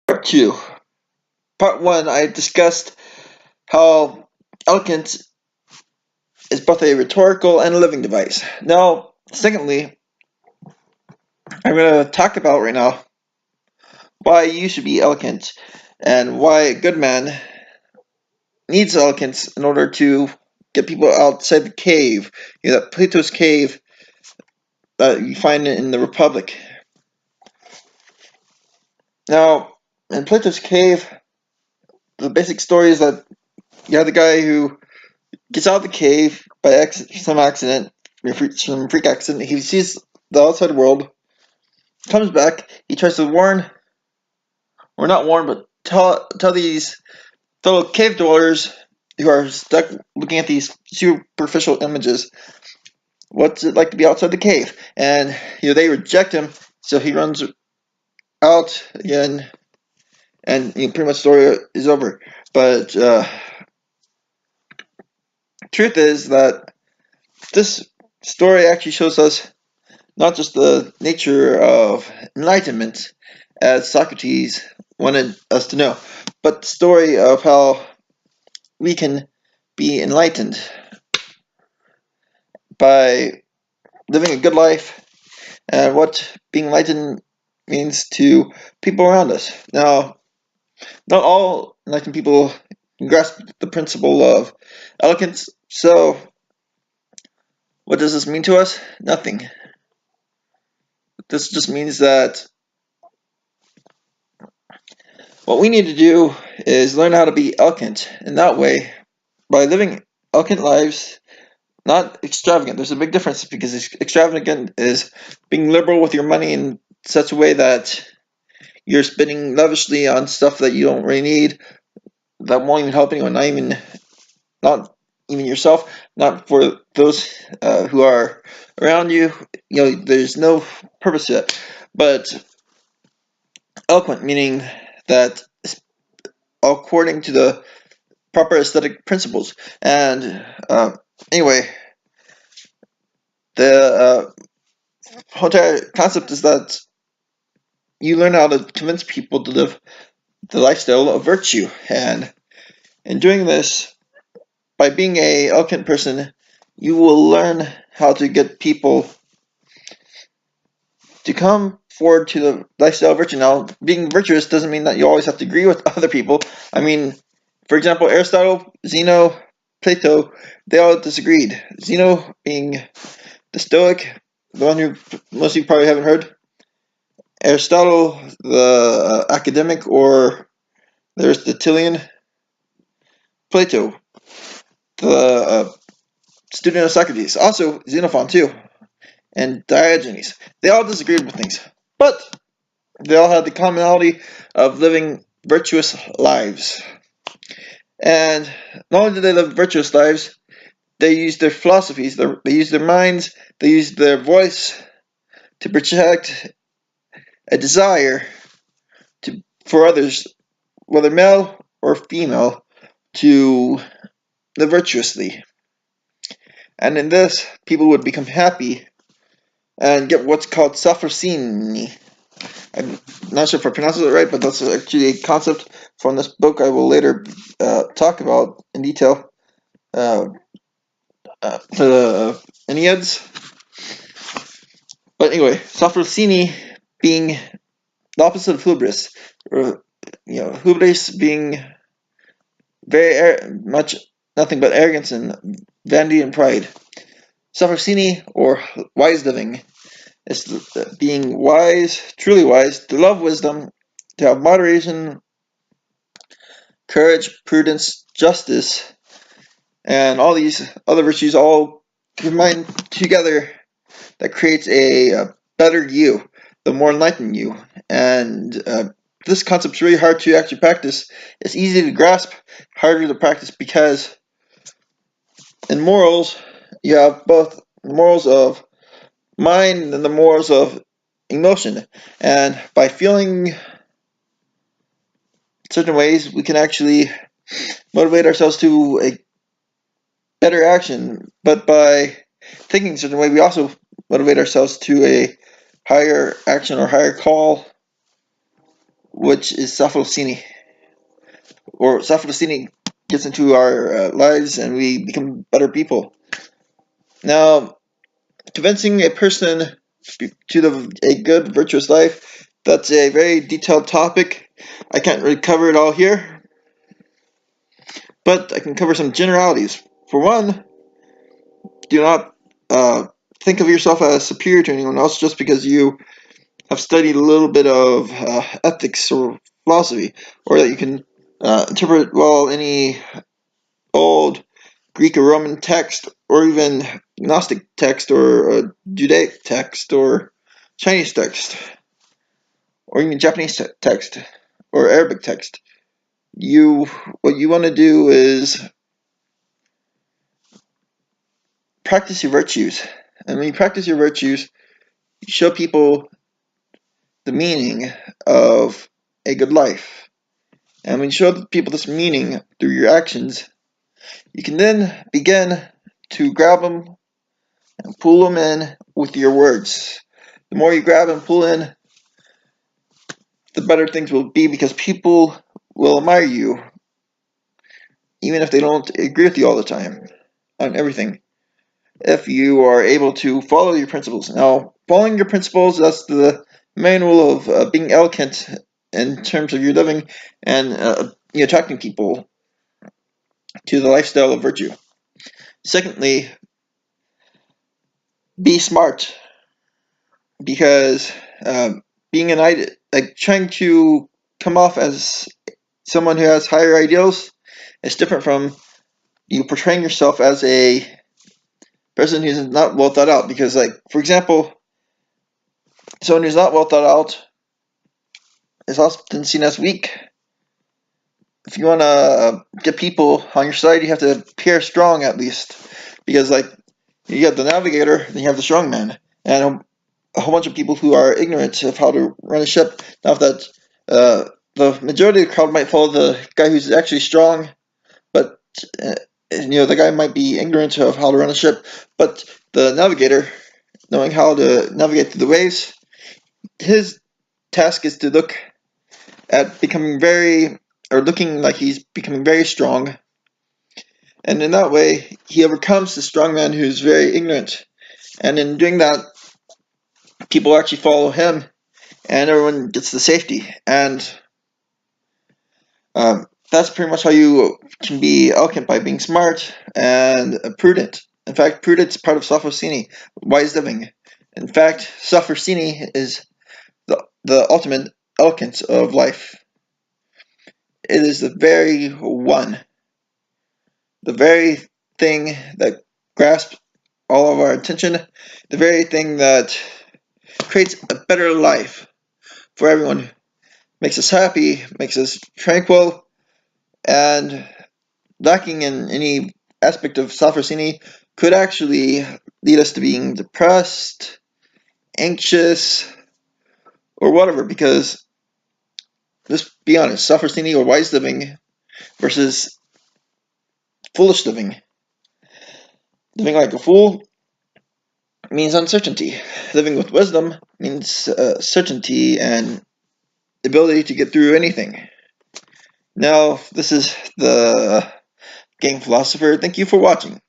Part 2. Part 1, I discussed how eloquence is both a rhetorical and a living device. Now, secondly, I'm going to talk about right now why you should be eloquent and why a good man needs eloquence in order to get people outside the cave. That Plato's cave that you find in the Republic. Now, in Plato's cave, the basic story is that you have the guy who gets out of the cave by some accident, some freak accident. He sees the outside world, comes back. He tries to warn, or not warn, but tell these fellow cave dwellers who are stuck looking at these superficial images what's it like to be outside the cave. And they reject him, so he runs out again, and pretty much the story is over. But truth is that this story actually shows us not just the nature of enlightenment, as Socrates wanted us to know, but the story of how we can be enlightened by living a good life and what being enlightened means to people around us. Now, not all enlightened people grasp the principle of eloquence, so what does this mean to us? Nothing. This just means that what we need to do is learn how to be eloquent, and that way, by living eloquent lives, not extravagant. There's a big difference, because extravagant is being liberal with your money in such a way that you're spending lavishly on stuff that you don't really need, that won't even help anyone, not even yourself, not for those who are around you. There's no purpose to it. But eloquent, meaning that according to the proper aesthetic principles. And anyway, the whole entire concept is that you learn how to convince people to live the lifestyle of virtue. And in doing this, by being a eloquent person, you will learn how to get people to come forward to the lifestyle of virtue. Now, being virtuous doesn't mean that you always have to agree with other people. I mean, for example, Aristotle, Zeno, Plato, they all disagreed. Zeno being the Stoic, the one who most of you probably haven't heard. Aristotle, the academic, or the Aristotelian. Plato, the student of Socrates. Also, Xenophon, too, and Diogenes. They all disagreed with things, but they all had the commonality of living virtuous lives. And not only did they live virtuous lives, they used their philosophies, they used their minds, they used their voice to project a desire for others, whether male or female, to live virtuously. And in this, people would become happy and get what's called Sophrosyne. I'm not sure if I pronounced it right, but that's actually a concept from this book I will later talk about in detail. The Enneads. But anyway, Sophrosyne being the opposite of hubris. Hubris being very much nothing but arrogance and vanity and pride. Sophrosyne, or wise living, is being wise, truly wise, to love wisdom, to have moderation, courage, prudence, justice, and all these other virtues all combined together that creates a better you, the more enlightened you. And this concept's really hard to actually practice. It's easy to grasp, harder to practice, because in morals, you have both the morals of mind and the morals of emotion. And by feeling certain ways, we can actually motivate ourselves to a better action. But by thinking a certain way, we also motivate ourselves to a higher action or higher call, which is Sophrosyne. Or Sophrosyne gets into our lives and we become better people. Now, convincing a person to a good, virtuous life, that's a very detailed topic. I can't really cover it all here, but I can cover some generalities. For one, do not think of yourself as superior to anyone else just because you have studied a little bit of ethics or philosophy, or that you can interpret well any old Greek or Roman text, or even Gnostic text, or Judaic text, or Chinese text, or even Japanese text, or Arabic text. What you want to do is practice your virtues, and when you practice your virtues, you show people the meaning of a good life. And when you show people this meaning through your actions, you can then begin to grab them and pull them in with your words. The more you grab and pull in, the better things will be, because people will admire you, even if they don't agree with you all the time on everything, if you are able to follow your principles. Now, following your principles, that's the main rule of being eloquent in terms of your living and attracting people to the lifestyle of virtue. Secondly, be smart, because being trying to come off as someone who has higher ideals is different from you portraying yourself as a person who's not well thought out. Because, like, for example, someone who's not well thought out is often seen as weak. If you want to get people on your side, you have to appear strong at least. Because, like, you have the navigator, then you have the strong man, and a whole bunch of people who are ignorant of how to run a ship. Now, that the majority of the crowd might follow the guy who's actually strong, but the guy might be ignorant of how to run a ship. But the navigator, knowing how to navigate through the waves, his task is to look at looking like he's becoming very strong, and in that way he overcomes the strong man who's very ignorant. And in doing that, people actually follow him, and everyone gets the safety. And that's pretty much how you can be eloquent, by being smart and prudent. In fact, prudence is part of Sophrosyne, wise living. In fact, Sophrosyne is the ultimate eloquence of life. It is the very thing that grasps all of our attention, the very thing that creates a better life for everyone, makes us happy, makes us tranquil, and lacking in any aspect of Sophrosyne could actually lead us to being depressed, anxious, or whatever. Because let's be honest, Sophrosyne, or wise living, versus foolish living. Living like a fool means uncertainty. Living with wisdom means certainty and ability to get through anything. Now, this is the Game Philosopher. Thank you for watching.